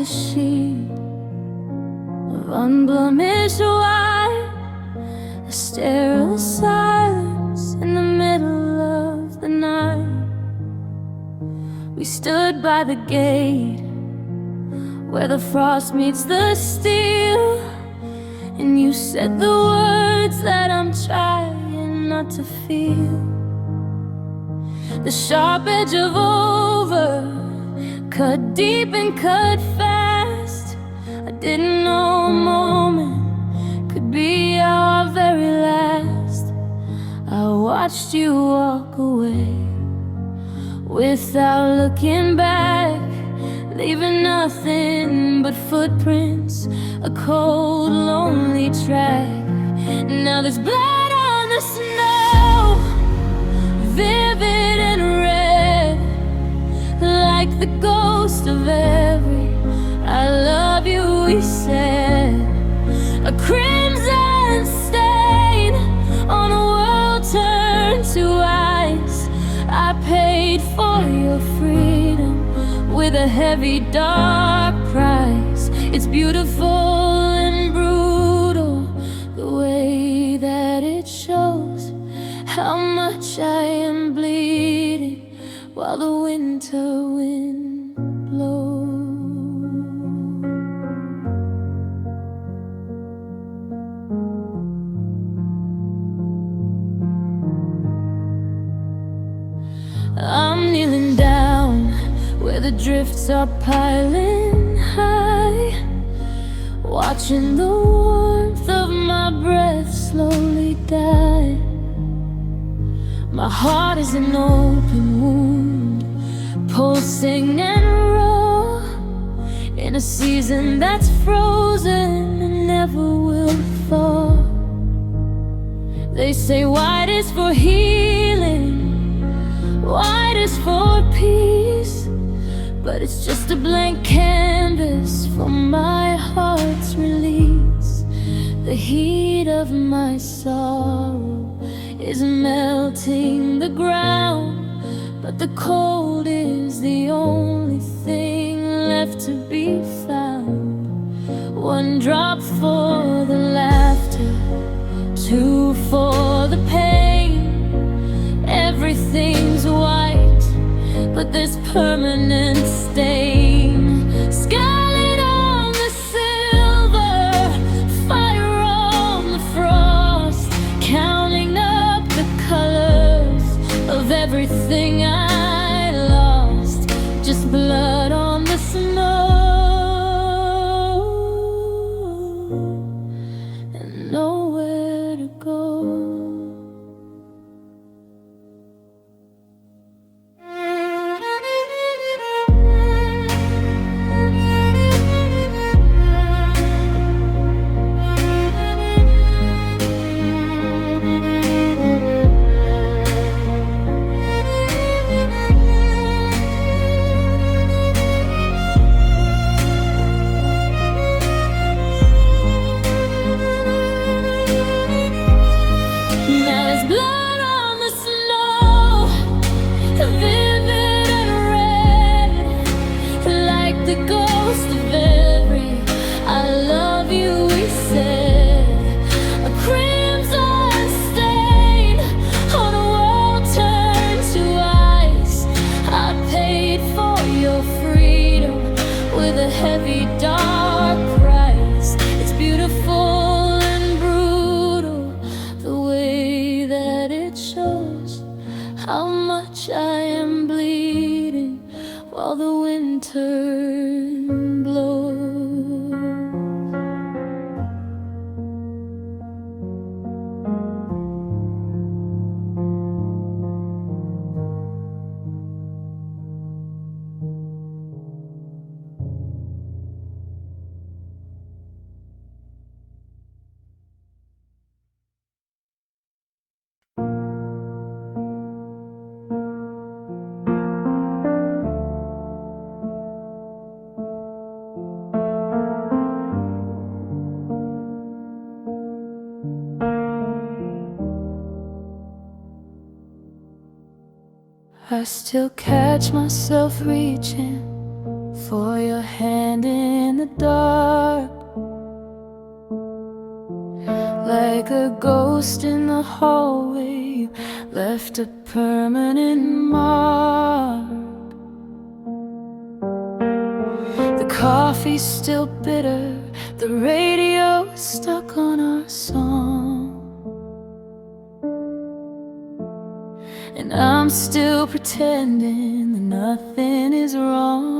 a sheet of unblemished white, a sterile silence in the middle of the night. We stood by the gate where the frost meets the steel, and you said the words that I'm trying not to feel. The sharp edge of over cut deep and cut fast. I didn't know a moment could be our very last. I watched you walk away without looking back, leaving nothing but footprints, a cold, lonely track. Now there's blood on the snow, vivid and red, like the ghost of every I love you we said. A crimson stain on a world turned to ice. I paid for your freedom with a heavy, dark price. It's beautiful and brutal, the way that it shows how much I am bleeding while the winter wind blows. I'm kneeling down where the drifts are piling high, watching the warmth of my breath slowly die. My heart is an open wound, pulsing and raw, in a season that's frozen and never will thaw. They say white is for healing, white is for peace, but it's just a blank canvas for my heart's release. The heat of my sorrow is melting the ground, but the cold is the only thing left to be found. One drop for the laughter, two for the pain. Everything's white, but there's permanent stain. Scarlet on the silver, fire on the frost, counting up the colors of everything I lost. Just blood on the snow, and nowhere to go. The ghost of every I love you we said. A crimson stain on a world turned to ice. I paid for your freedom with a heavy, dark price. It's beautiful and brutal, the way that it shows how much I am bleeding while the winter blows. I still catch myself reaching for your hand in the dark, like a ghost in the hallway, left a permanent mark. The coffee's still bitter, the radio is stuck on our song, and I'm still pretending that nothing is wrong.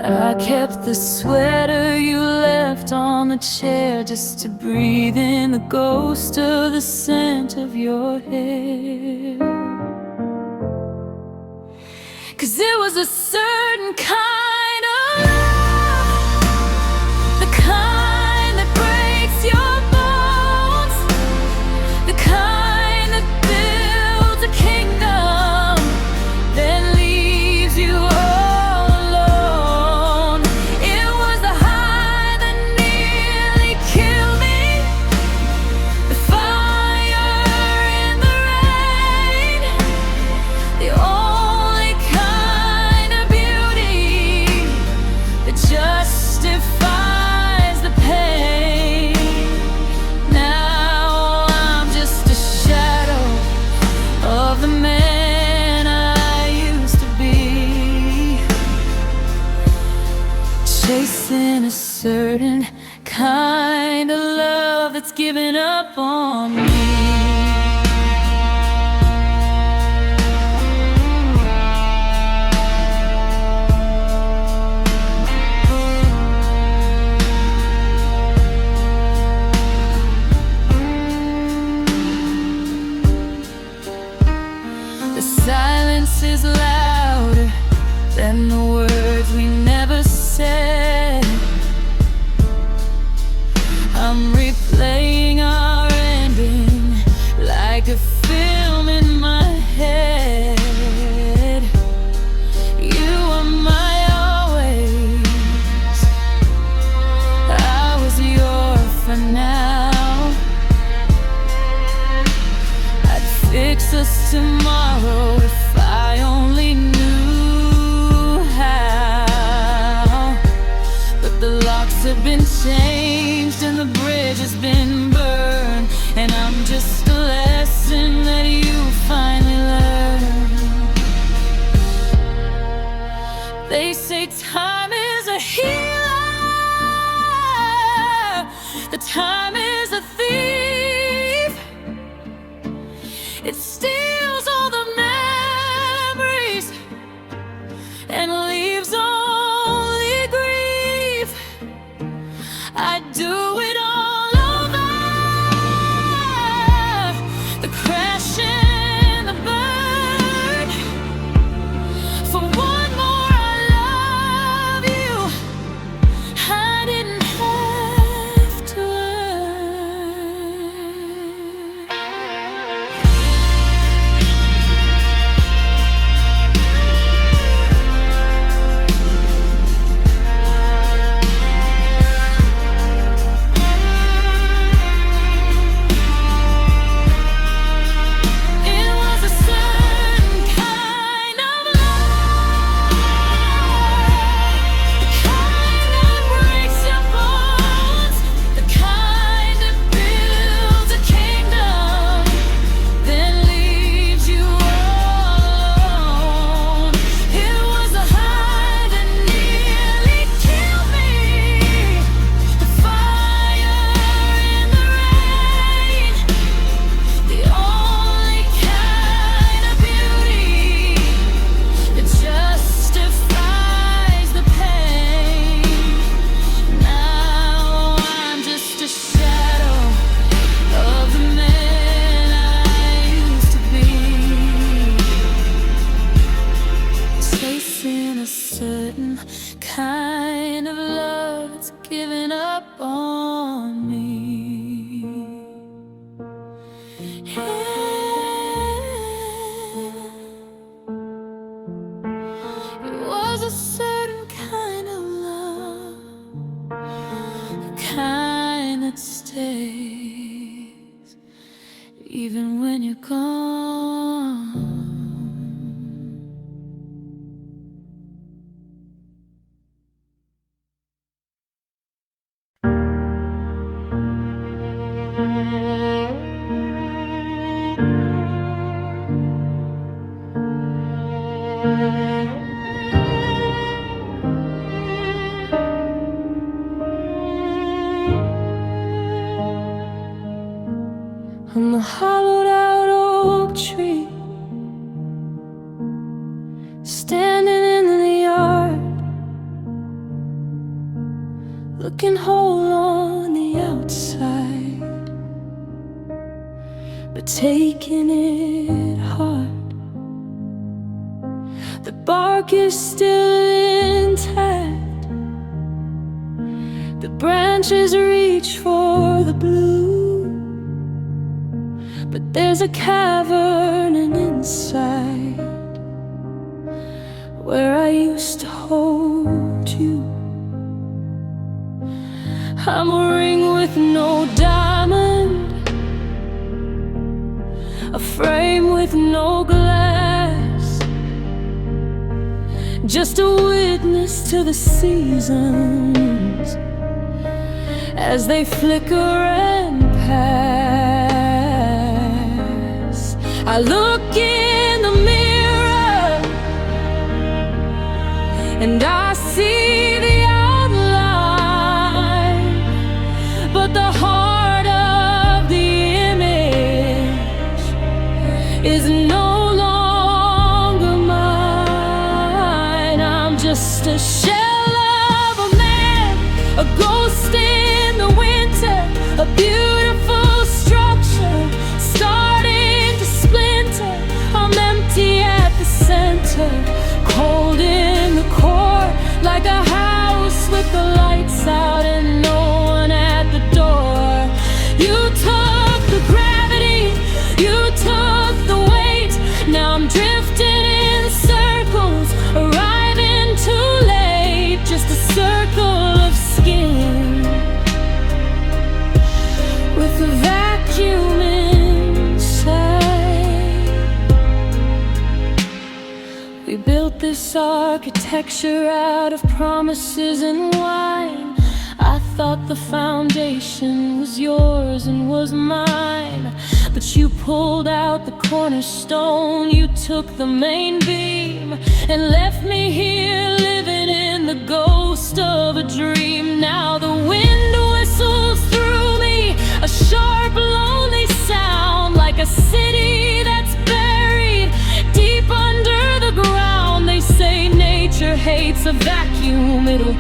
I kept the sweater you left on the chair just to breathe in the ghost of the scent of your hair. 'Cause it was a certain kind of love, the kind that breaks your bones, the kind that builds a kingdom, then leaves you all alone. It was the high that nearly killed me, the fire in the rain, the only kind of beauty that justifies the pain. Now I'm just a shadow of the man I used to be, chasing a certain kind of love that's given up on me. The silence is louder than the words we never said. I'm replaying our ending like a film in my head. You were my always, I was your for now. I'd fix us tomorrow if I only knew how. But the locks have been changed and the bridge has been burned, and I'm just a lesson that you finally learned. They say time is a healer, the time is a thief. It steals all the memories and leaves only grief. I do it all over, the crash and the burn. For one more I love you, I didn't have to earn. It was a certain kind of love, the kind that breaks your bones, the kind that builds a kingdom, then leaves you alone. It was the high that nearly killed me, the fire in the rain, the only kind of beauty that justifies the pain. Now I'm just a shadow of the man I used to be, chasing a certain kind of love that's given up on me. It was a certain kind of love, the kind that stays even when you're gone. looking whole on the outside, but taking it hard. The bark is still intact, the branches reach for the blue, but there's a cavern inside where I used to hold you. I'm a ring with no diamond, a frame with no glass, just a witness to the seasons as they flicker and pass. I look in the mirror and I see the outline, but the heart of the image is no longer mine. I'm just a shell of a man, a ghost in the winter, a beautiful structure starting to splinter. I'm empty at the center, cold in the core, like a house with the lights out and no one at the door. You took the gravity, you took the weight. Now I'm drifting in circles, arriving too late. Just a circle of skin with a vacuum inside. We built this architecture out of promises and wine. I thought the foundation was yours and was mine, but you pulled out the cornerstone, you took the main beam and left me here living in the ghost of a dream. Now the wind whistles through me, a sharp lonely sound, like a city that's buried deep under the ground. They say nature hates a vacuum, it'll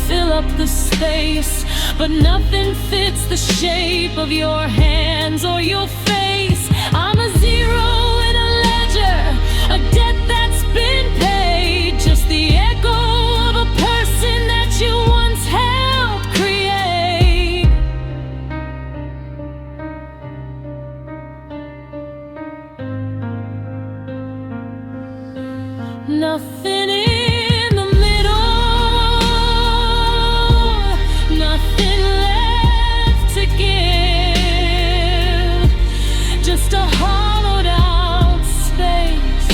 fill up the space, but nothing fits the shape of your hands or your face. I'm a zero in a ledger, a debt that's been paid, just the echo of a person that you once helped create. Nothing in the middle, nothing left to give, just a hollowed out space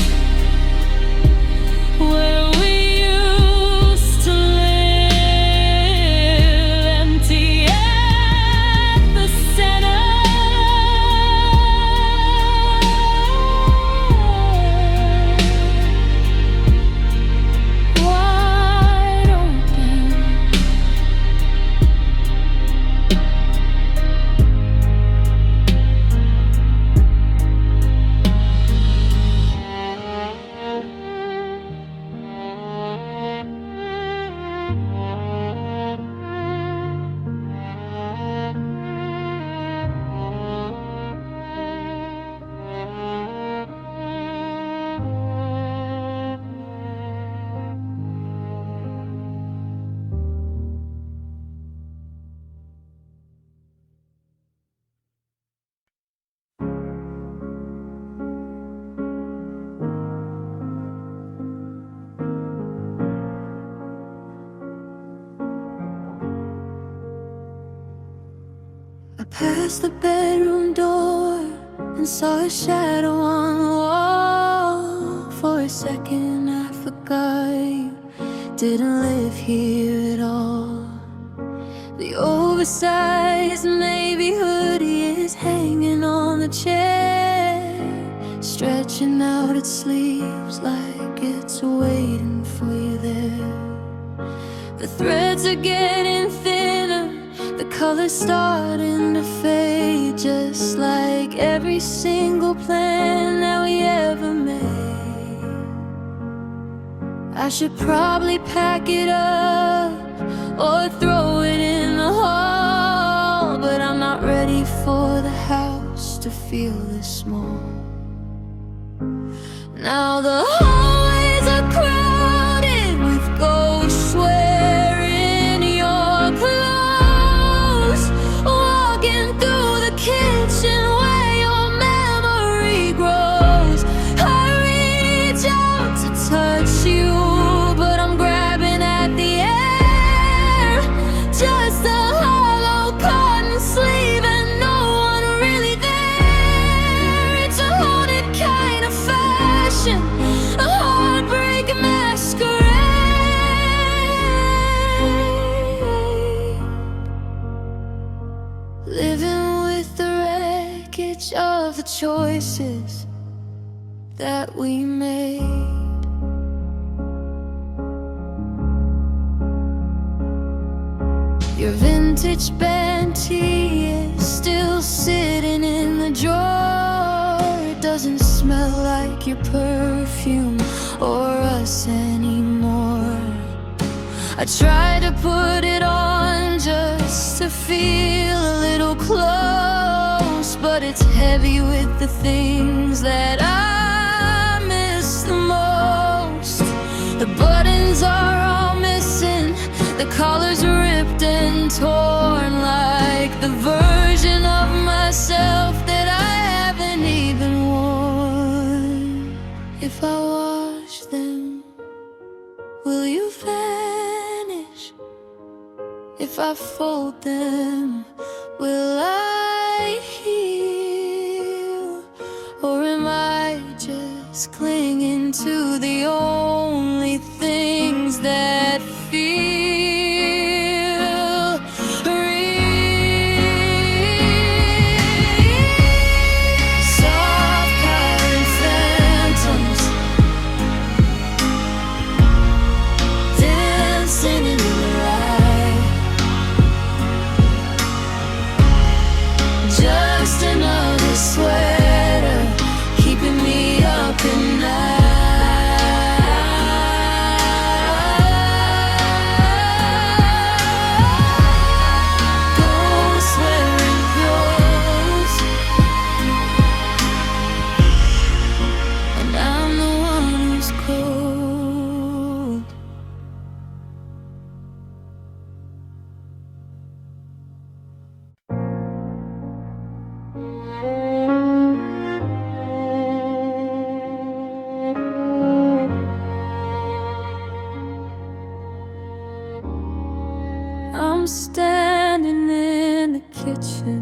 where we used to live, empty at the center, wide open. I passed the bedroom door and saw a shadow on the wall. For a second I forgot you didn't live here at all. The oversized maybe hoodie is hanging on the chair, stretching out its sleeves like it's waiting for you there. The threads are getting thinner, the color's starting to fade, just like every single plan that we ever made. I should probably pack it up or throw it in to feel this small. Now the hallways are crowded with ghosts wearing your clothes, walking through the kitchen where your memory grows. I reach out to touch you, but I'm grabbing at the air. Just a hollow cotton sleeve and no one really there. It's a haunted kind of fashion, a heartbreak masquerade. Living with the wreckage of the choices that we made. Your vintage Bentley is still sitting in the drawer. It doesn't smell like your perfume or us anymore. I try to put it on just to feel a little close, but it's heavy with the things that I miss the most. The buttons are all missing, the collar's ripped and torn, like the version of myself that I haven't even worn. If I wash them, will you vanish? If I fold them, will I heal? Or am I just clinging to the only things that feel real? Soft cotton phantoms dancing in the light. Just another sweater keeping me up at night. Ghosts wearing clothes, and I'm the one who's cold. I'm standing in the kitchen,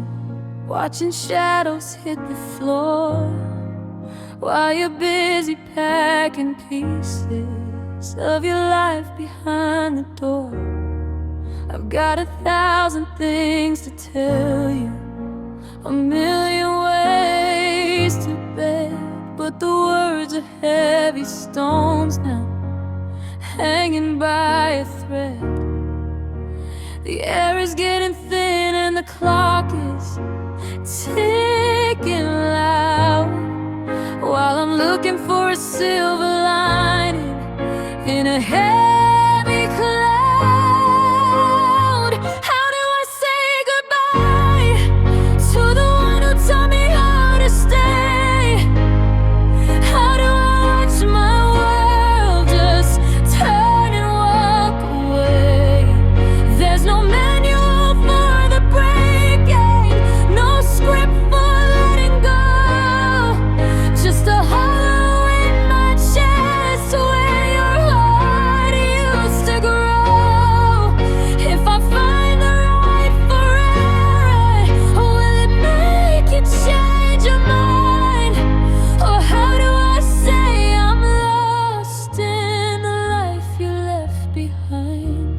watching shadows hit the floor, while you're busy packing pieces of your life behind the door. I've got 1,000 things to tell you, a million ways to beg, but the words are heavy stones now, hanging by a thread. The air is getting thin and the clock is ticking loud, while I'm looking for a silver lining in a heavy cloud. How do I say goodbye to the one who taught me how to stay? How do I watch my world just turn and walk away? There's no manual for the breaking, no script for letting go, just a hollow in my chest where your heart used to grow. If I find the right forever, will it make you change your mind? Or how do I say I'm lost in the life you left behind?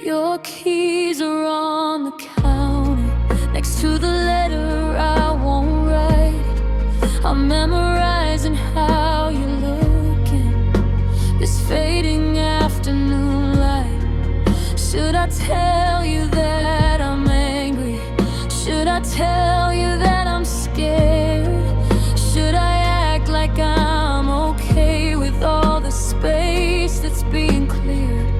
Your keys are on the counter, next to the letter I won't write. I'm memorizing how you're looking, this fading afternoon light. Should I tell you that I'm angry? Should I tell you that I'm scared? Should I act like I'm okay with all the space that's being cleared?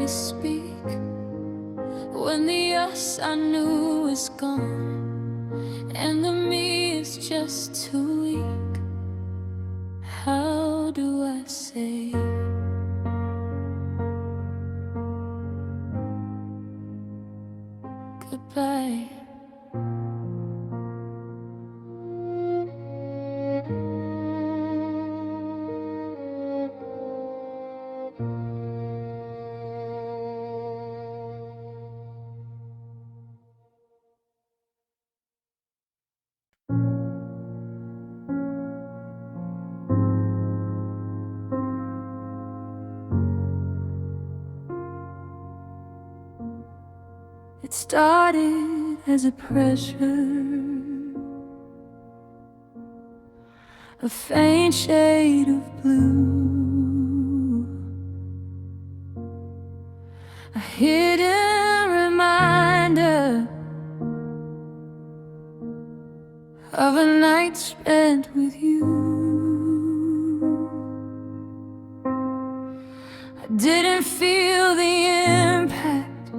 speak when the us I knew is gone and the me is just too weak? How do I say goodbye? It started as a pressure, a faint shade of blue, a hidden reminder of a night spent with you. I didn't feel the impact,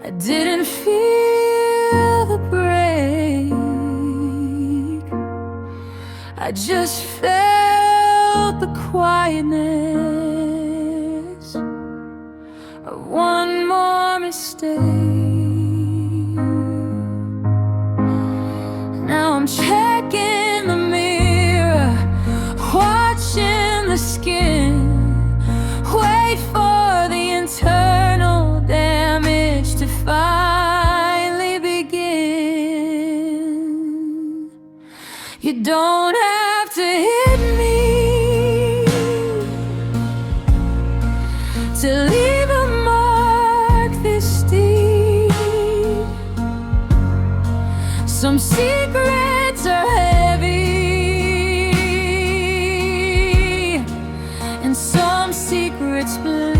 I didn't feel the break, I just felt the quietness of one more mistake. Now I'm checking the mirror, watching the skin, wait for the internal damage to finally begin. You don't have to hit me to leave a mark this deep. Some secrets are heavy and some secrets bleed.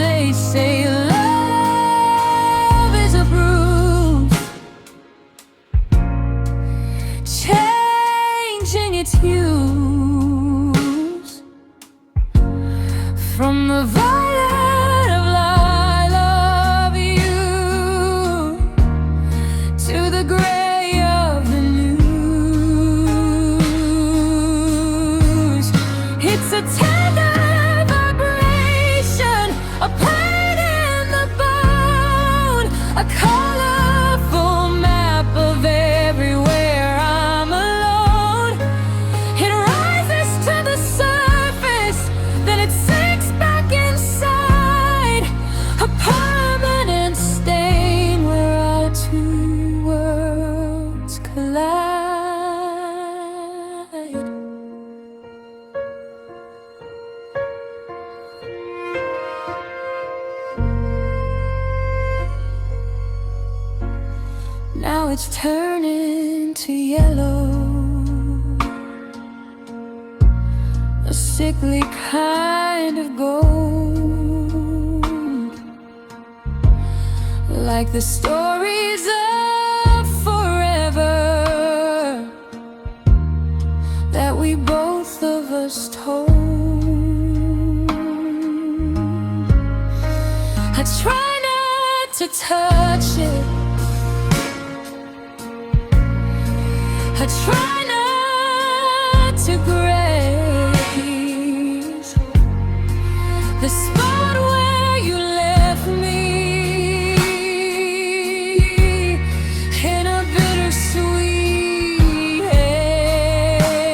They say love is a bruise, changing its hues from the violet of I love you to the gray of the news. It's a tender vibration, a pain in the bone, a colorful map of everywhere I'm alone. It rises to the surface, then it sinks back inside, a permanent stain where our two worlds collide. Now it's turning to yellow, a sickly kind of gold, like the stories of forever that we both of us told. I try not to touch it, I try not to graze the spot where you left me in a bittersweet haze.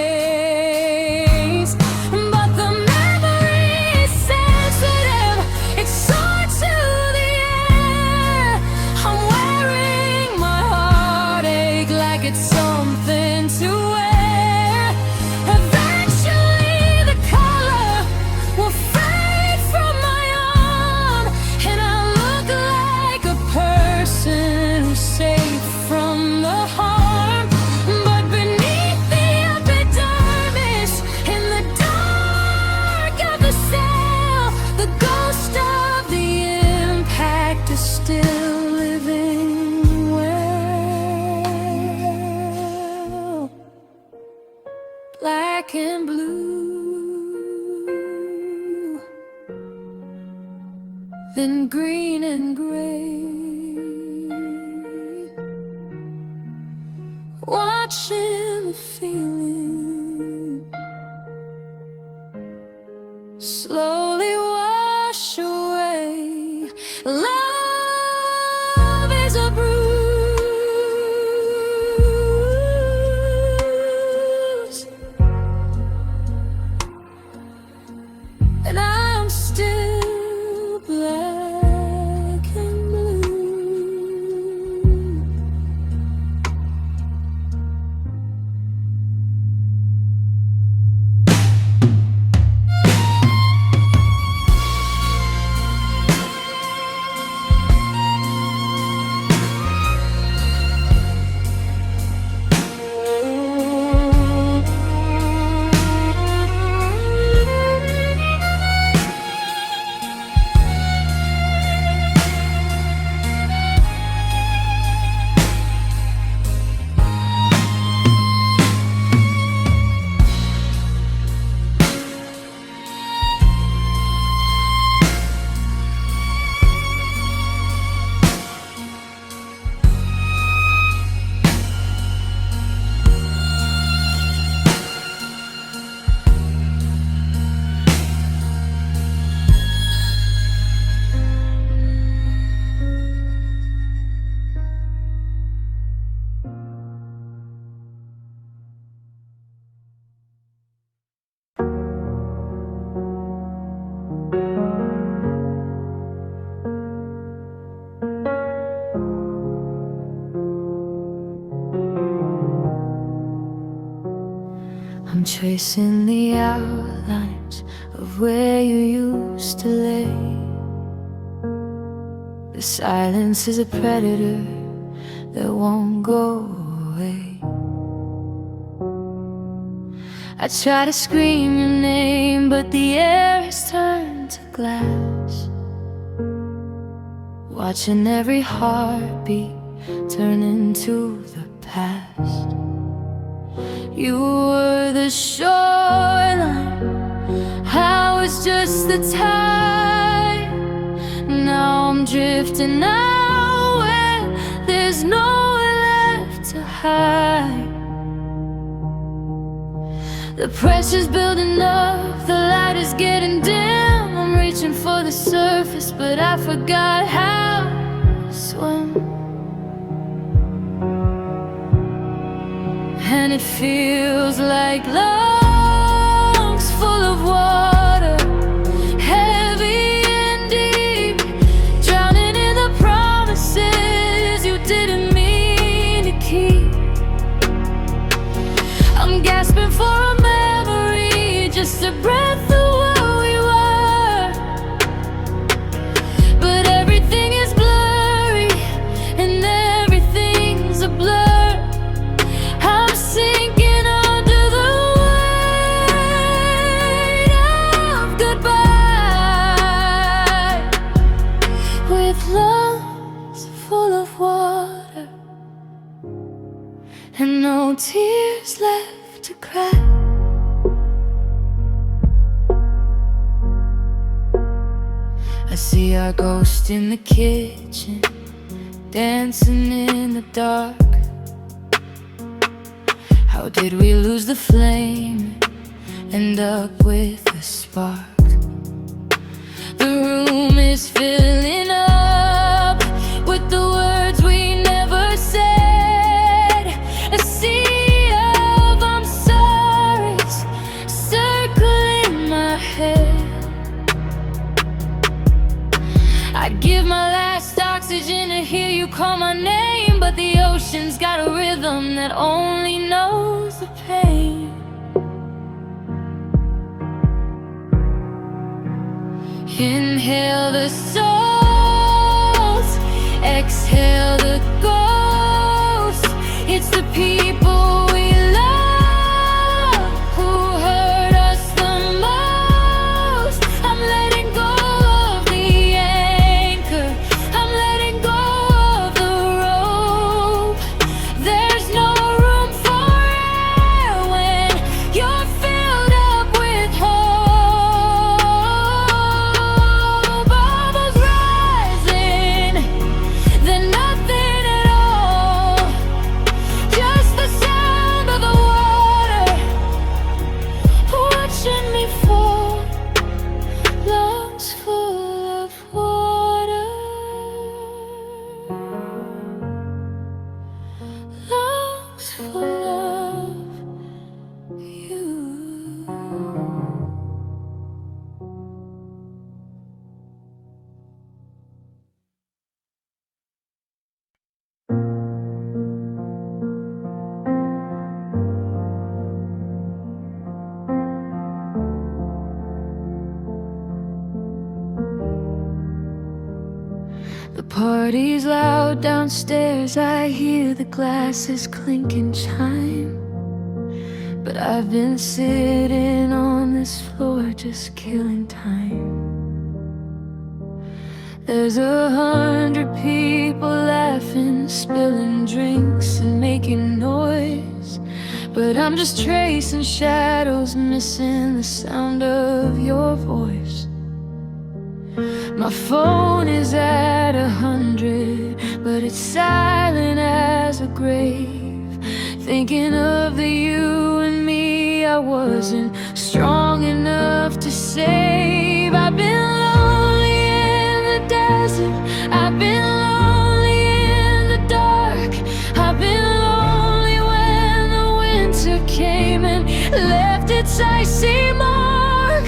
But the memory is sensitive, it's soared to the air. I'm wearing my heartache like it's something to wear. Eventually the color will fade from then green and gray, watching the feeling slowly wash away. Love is a bruise, and I'm still black and blue. I'm tracing the outlines of where you used to lay. The silence is a predator that won't go away. I try to scream your name, but the air has turned to glass, watching every heartbeat turn into the past. You were the shoreline, I was just the tide. Now I'm drifting out where there's nowhere left to hide. The pressure's building up, the light is getting dim. I'm reaching for the surface, but I forgot how to swim. And it feels like lungs full of water, heavy and deep, drowning in the promises you didn't mean to keep. I'm gasping for a memory, just a breath of what we were. But everything is blurry, and everything's a blur. I'm sinking under the weight of goodbye, with lungs full of water and no tears left to cry. I see our ghost in the kitchen, dancing in the dark. How did we lose the flame, end up with a spark? The room is filling up with the words we never said. A sea of I'm sorry's circling my head. I'd give my last oxygen to hear you call my name, but the ocean's got a rhythm that only knows the pain. Inhale the salt, exhale the ghost. It's the people we love who hurt us the most. I'm letting go of the anchor, I'm letting go of the rope. There's no room for air when you're filled up with hope. Bubbles rise. The party's loud downstairs, I hear the glasses clink and chime. But I've been sitting on this floor just killing time. There's 100 people laughing, spilling drinks and making noise, but I'm just tracing shadows, missing the sound of your voice. My phone is at 100, but it's silent as a grave. Thinking of the you and me I wasn't strong enough to save. I've been lonely in the desert, I've been lonely in the dark, I've been lonely when the winter came and left its icy mark.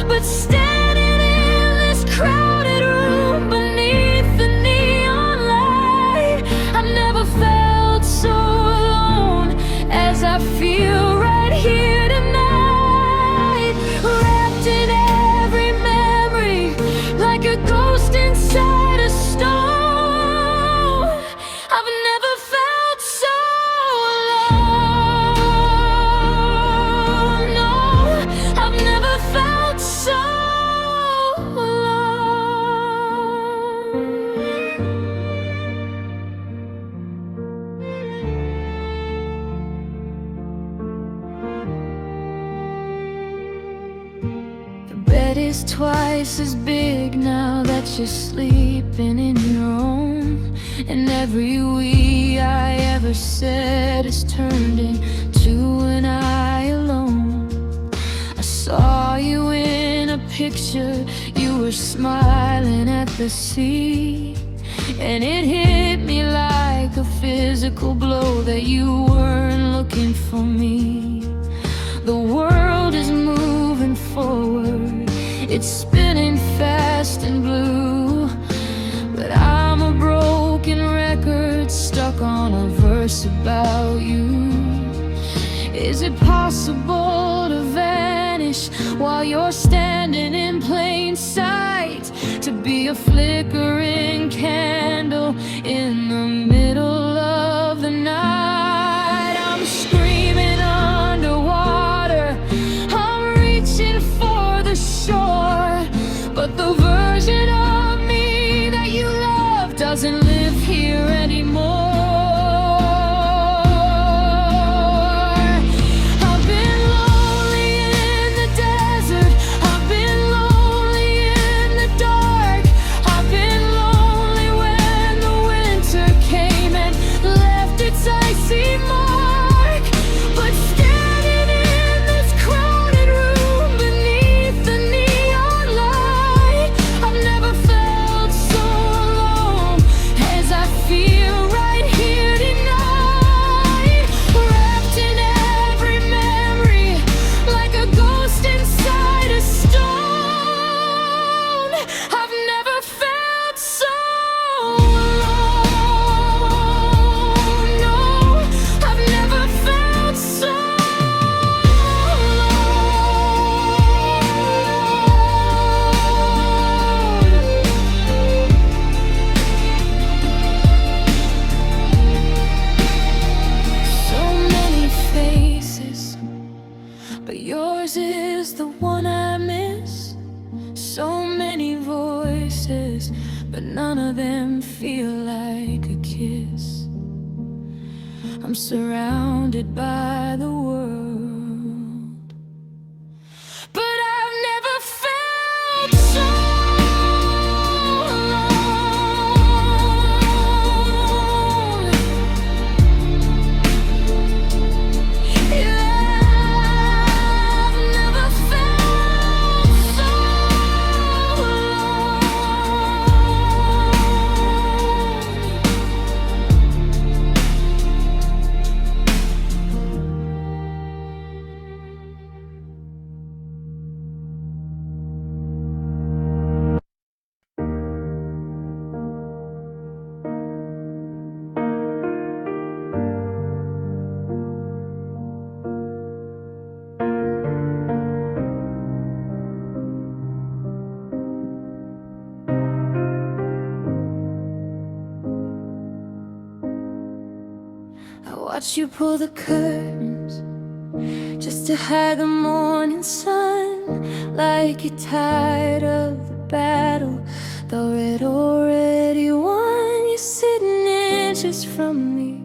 But standing in this crowded room beneath the neon light, I've never felt so alone as I feel right here tonight. Wrapped in every memory, like a ghost inside a stone. I've never felt so alone. No, I've never felt so The bed is twice as big now that you're sleeping in your own, and every we I ever said is turned into an I alone. I saw you in a picture, you were smiling at the sea, and it hit me like a physical blow that you weren't looking for me. The world is moving forward, it's spinning fast and blue, but I'm a broken record stuck on a verse about you. Is it possible to vanish while you're standing in plain sight? To be a flickering candle in the middle of the night? I'm screaming underwater, I'm reaching for the shore, but the version of me that you love doesn't live here anymore. I've been lonely in the desert, I've been lonely in the dark, I've been lonely when the winter came and left its icy mark. But standing in this crowded room beneath the neon light, I've never felt so alone as I feel right here tonight. Wrapped in every memory, like a ghost inside a stone. I've never felt so alone. No, I've never felt so So many faces, but yours is the one I miss. So many voices, but none of them feel like a kiss. I'm surrounded by the world, but I've never felt so alone. Yeah, I've never felt so alone. watch you pull the curtains just to hide the morning sun. Like you're tired of the battle, though it already won. You're sitting inches from me,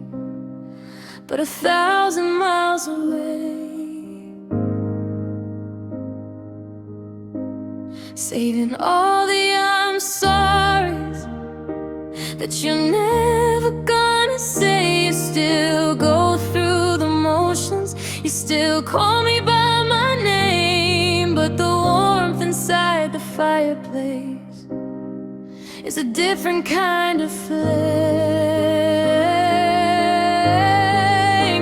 but 1,000 miles away, saving all the I'm sorry's that you're never gonna say. You still go through the motions, you still call me by my name, but the warmth inside the fireplace is a different kind of flame.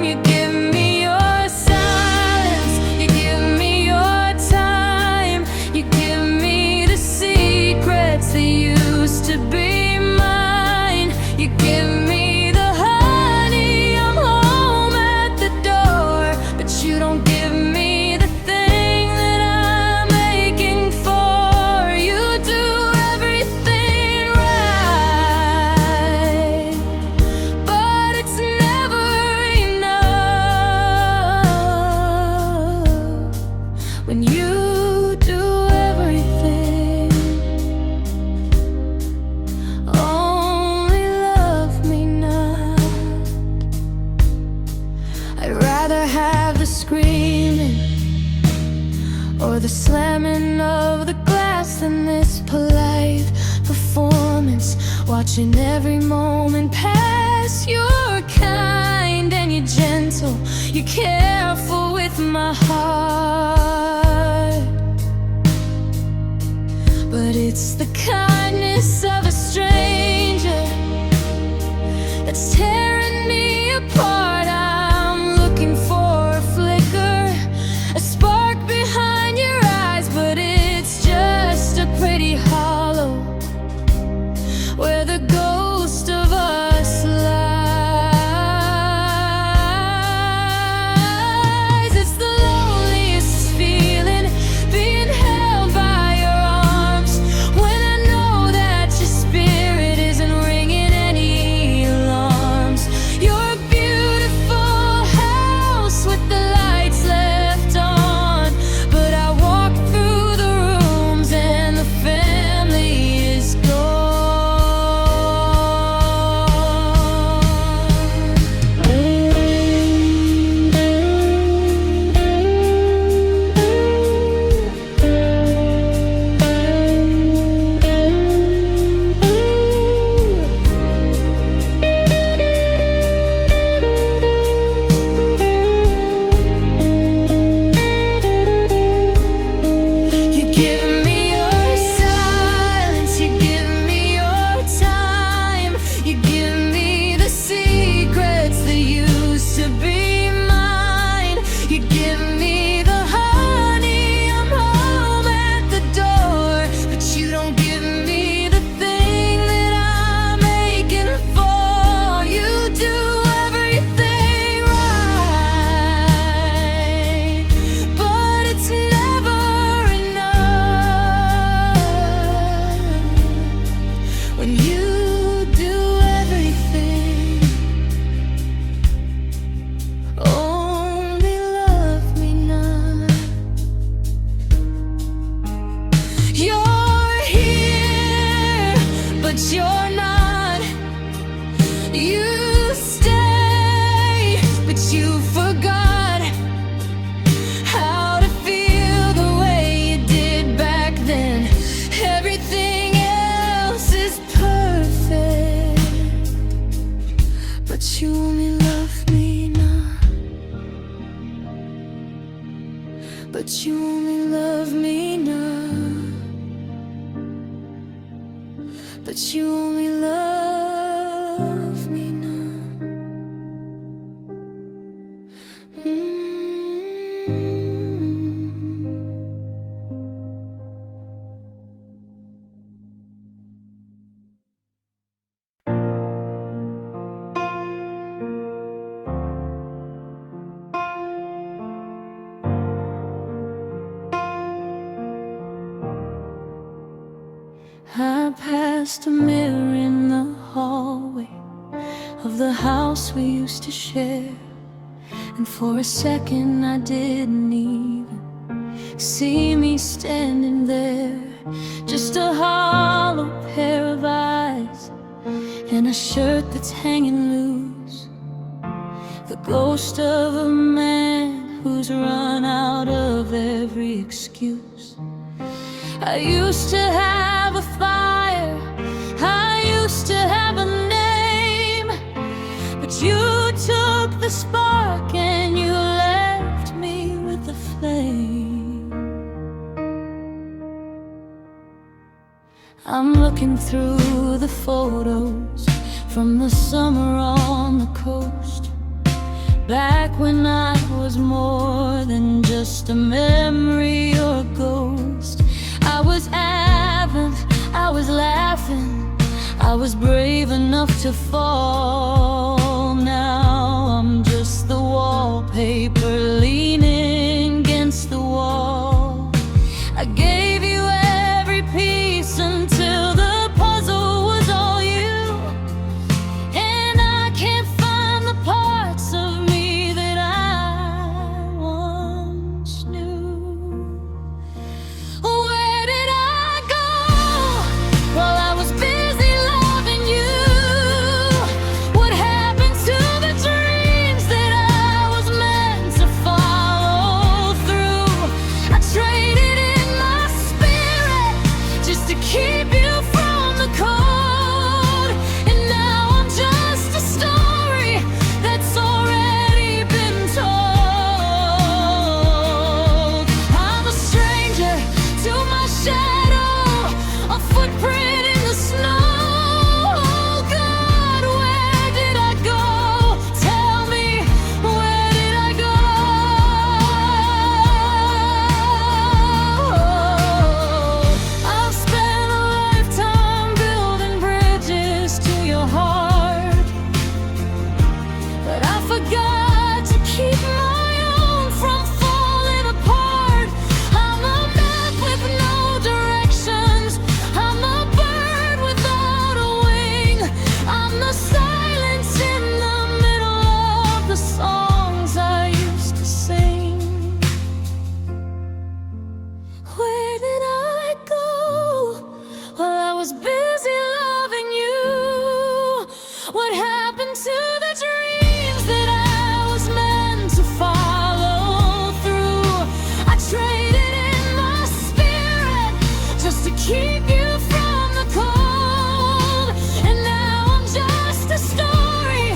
You give me your silence, you give me your time, you give me the secrets that used to be mine. You give me the honey, I'm home at the door, but you don't give me the thing that I'm aching for. You do everything right, but it's never enough when you do everything. Only love me not. I'd rather have the screaming or the slamming of the glass than this polite performance, watching every moment pass. You're kind and you're gentle, you're careful with my heart, but it's the kindness of a stranger that's tearing me apart. I'm looking for a flicker, a spark behind your eyes, but it's just a pretty hollow where the ghost of us lies. It's the loneliest feeling, being held by your arms, when I know that your spirit isn't ringing any alarms. You're a beautiful house with the lights left on, but I walk through the rooms and the family is gone. You give me your silence, you give me your time, you give me the secrets that used to be mine. You give me the honey, I'm home at the door, but you don't give me the thing that I'm aching for. You do everything right, but it's never enough when you do everything. Only love me not. You're here, but you're not. You stay, but you forgot how to feel the way you did back then. Everything else is perfect, but you only love me not. But you only love me not. But you only love me not. I passed a mirror in the hallway of the house we used to share. And for a second I didn't even see me standing there, just a hollow pair of eyes and a shirt that's hanging loose, the ghost of a man who's run out of every excuse. I used to have a fire, I used to have a name, but you took the spark and you left me with the flame. I'm looking through the photos from the summer on the coast, back when I was more than just a memory or a ghost. I was having, I was laughing, I was brave enough to fall. Now I'm just the wallpaper leaning against the wall. I gave you every piece until the puzzle was all you, and I can't find the parts of me that I once knew. Where did I go while I was busy loving you? What happened to the dreams that I was meant to follow through? I traded in my spirit just to keep you from the cold, and now I'm just a story that's already been told. I'm a stranger to my shadow, a footprint in the snow. Oh God, where did I go? Tell me, where did I go? I've spent a lifetime building bridges to your heart, but I forgot to keep my own from falling apart. I'm a map with no directions, I'm a bird without a wing, I'm the silence in the middle of the songs I used to sing. Where did I go while I was busy loving you? What happened to the dreams that I was meant to follow through? I traded in my spirit just to keep you from the cold, and now I'm just a story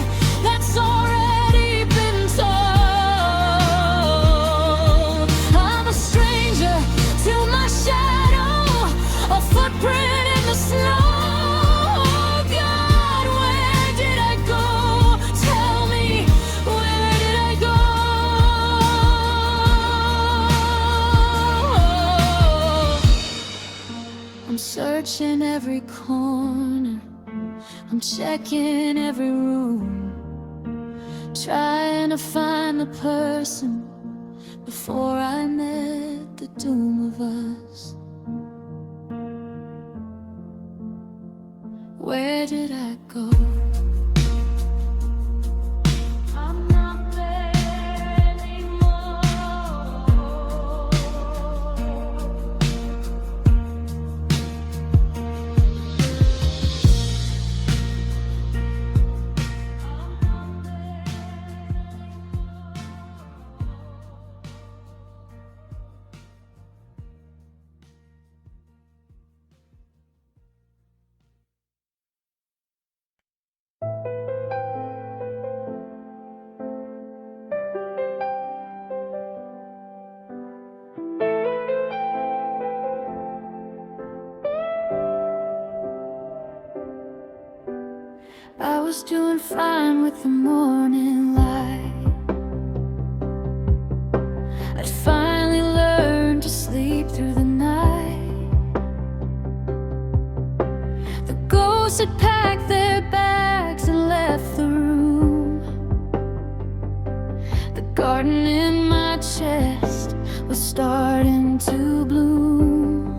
that's already been told. I'm a stranger to my shadow, a footprint in the snow. Oh God, where did I go? Tell me, where did I go? I'm searching every corner, I'm checking every room, trying to find the person before I met the doom of us. Where did I go? I'm not there anymore. I was doing fine with the morning light. I'd finally learned to sleep through the night. The ghosts had packed their bags and left the room. The garden in my chest was starting to bloom.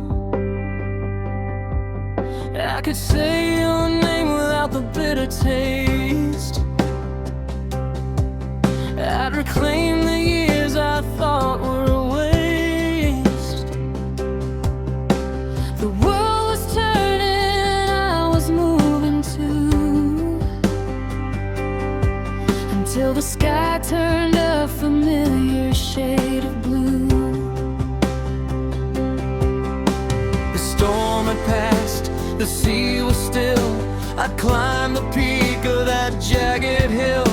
I could say your name without the bitter taste. I'd reclaim the years I thought were a waste. The world was turning, I was moving too, until the sky turned a familiar shade of blue. The storm had passed, the sea was still. I'd climb the peak of that jagged hill.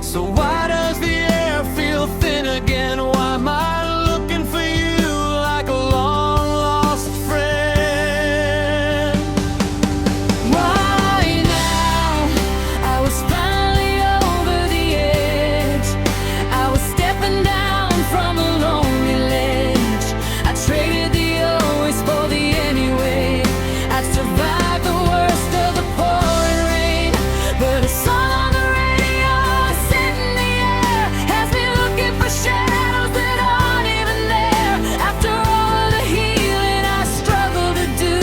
So why does the air feel thin again? Why am I looking for you like a long-lost friend? Why now? I was finally over the edge. I was stepping down from a lonely ledge. I traded the always for the anyway. I'd survived the worst of the pouring rain, but a song on the radio set in the air has me looking for shadows that aren't even there. After all of the healing I struggle to do,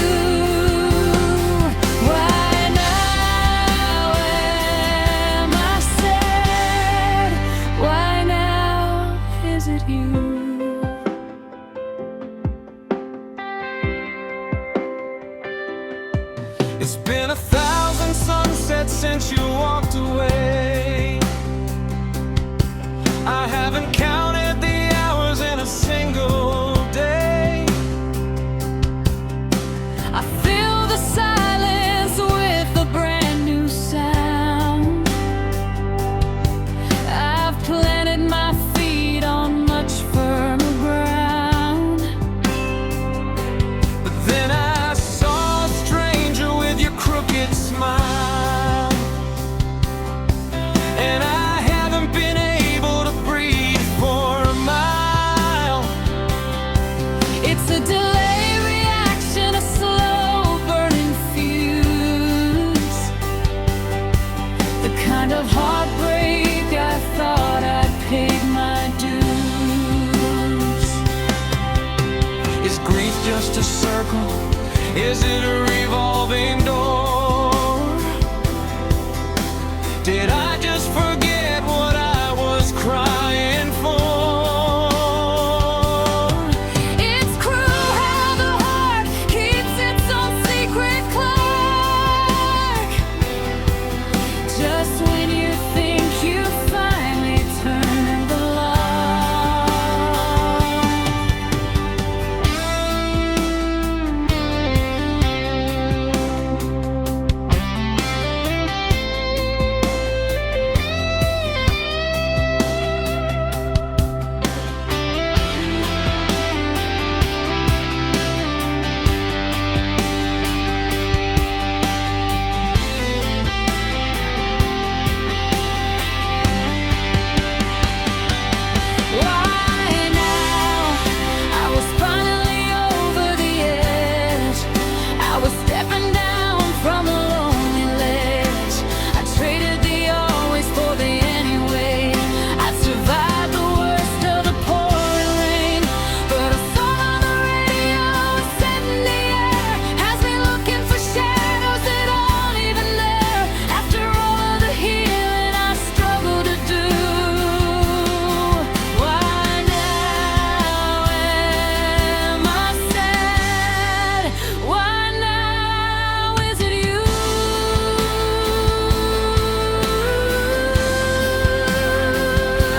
why now am I sad? Why now is it you? It's been 1,000 sunsets since you walked away. I haven't counted the hours in a single day. I fill the silence with a brand new sound. I've planted my feet on much firmer ground. But then I saw a stranger with your crooked smile, and I haven't been able to breathe for a mile. It's a delay reaction, a slow burning fuse, the kind of heartbreak I thought I'd paid my dues. Is grief just a circle? Is it a revolving door? Did I just forget what I was crying for? It's cruel how the heart keeps its own secret clerk. Just when you think you finally turned the lock. Why now? I was finally over the edge. I was stepping down from a lonely ledge. I traded the always for the anyway. I survived the worst of the pouring rain, but a song on the radio set in the air has me looking for shadows that aren't even there. After all of the healing I struggle to do, why now am I sad? Why now is it you?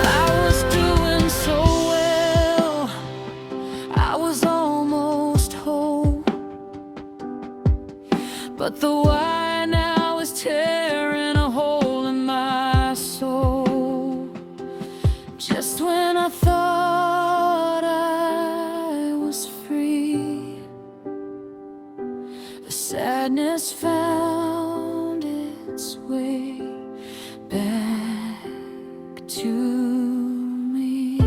I was doing so well, I was almost home, but the why now is tearing a hole in my soul. Just when I thought I was free, the sadness found its way back to me.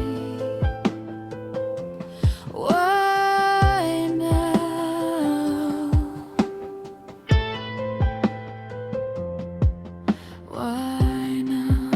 Why now? Why now?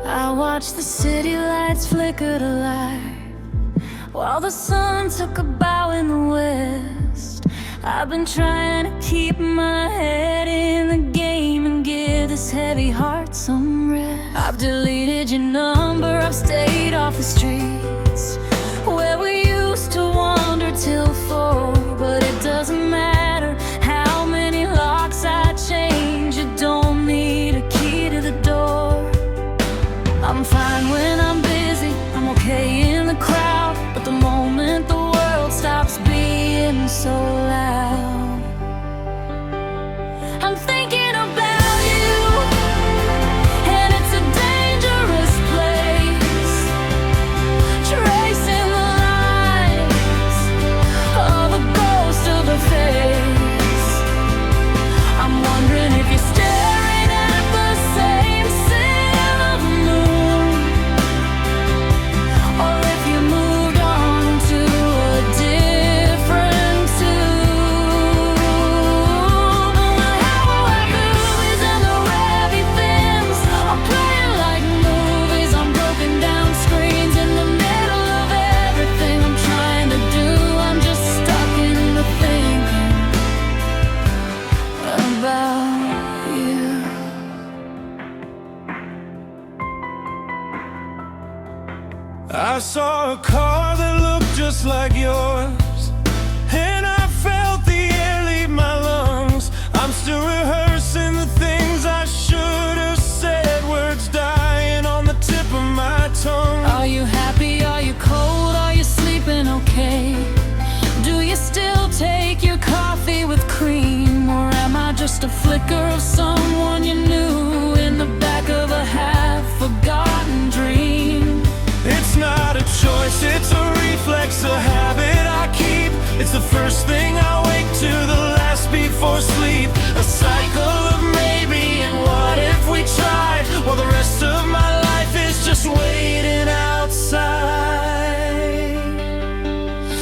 I watched the city lights flicker to life while the sun took a bow in the west. I've been trying to keep my head in the game and give this heavy heart some rest. I've deleted your number, I've stayed off the streets where we used to wander till 4. But it doesn't matter how many locks I change, you don't need a key to the door. I'm fine when I'm busy, I'm okay in the crowd, but the moment the world stops being so loud, I'm thinking about you, and it's a dangerous place, tracing the lines of a ghost of a face. I'm wondering if you're staring at the same silver moon, or if you moved on to a different tune. The highway movies and the heavy themes are playing like movies on broken down screens. In the middle of everything I'm trying to do, I'm just stuck in the thinking about you. I saw a car that looked just like yours, and I felt the air leave my lungs. I'm still rehearsing the things I should have said, words dying on the tip of my tongue. Are you happy? Are you cold? Are you sleeping okay? Do you still take your coffee with cream? Or am I just a flicker of someone you knew in the back of a half-forgotten dream? It's not a choice, it's a reflex, a habit I keep. It's the first thing I wake to, the last before sleep. A cycle of maybe and what if we tried, while the rest of my life is just waiting outside.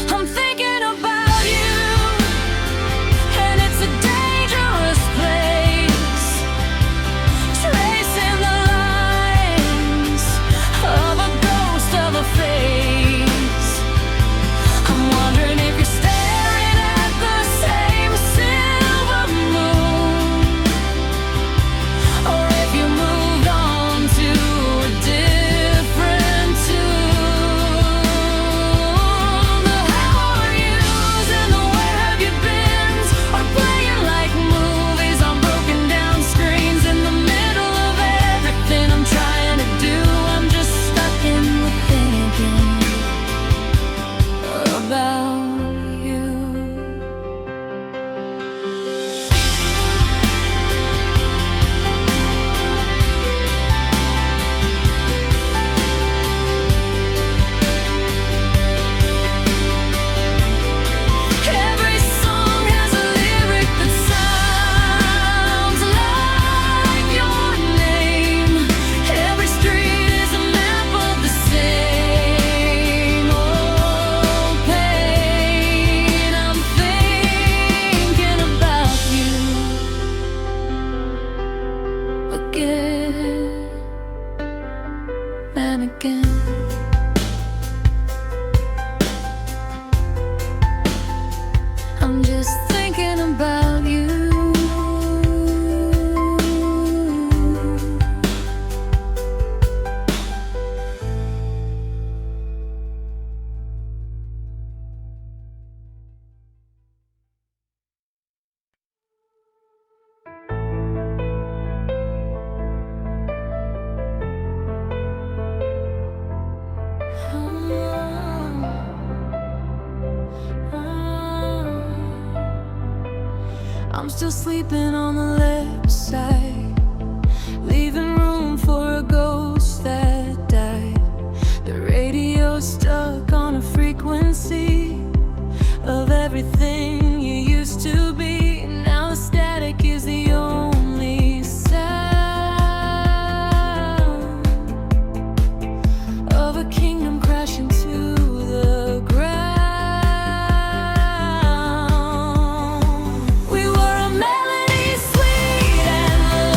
I'm thinking about you, and it's a dangerous place, tracing the lines of a ghost of a face. I'm wondering if you're staring at the same silver moon, or if you moved on to a different tune. The how are yous and the where have you beens are playing like movies on broken down screens. In the middle of everything I'm trying to do, I'm just stuck in the thinking about you. Every song has a lyric that sounds like your name. Every street is a map of the same old pain. I'm thinking about you again and again. I'm just thinking about you. I'm still sleeping on the left side, leaving room for a ghost that died. The radio's stuck on a frequency of everything you used to be. Now the static is the only sound of a kingdom crashing to the ground. We were a melody sweet and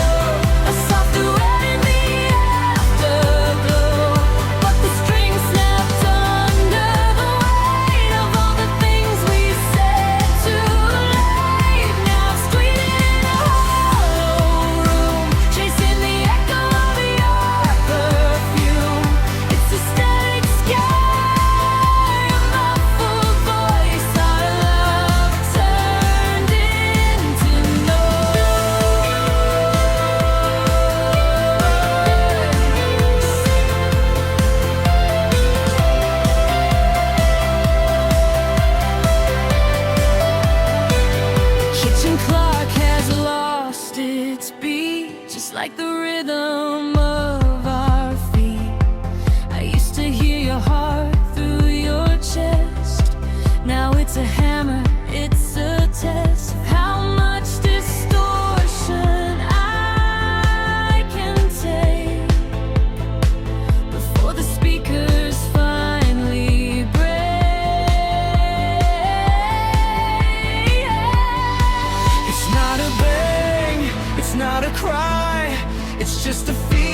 just like the rhythm of our feet. I used to hear your heart through your chest. Now it's a hammer, it's a test of how much distortion I can take before the speakers finally break. It's not a bang, it's not a cry, it's just a feeling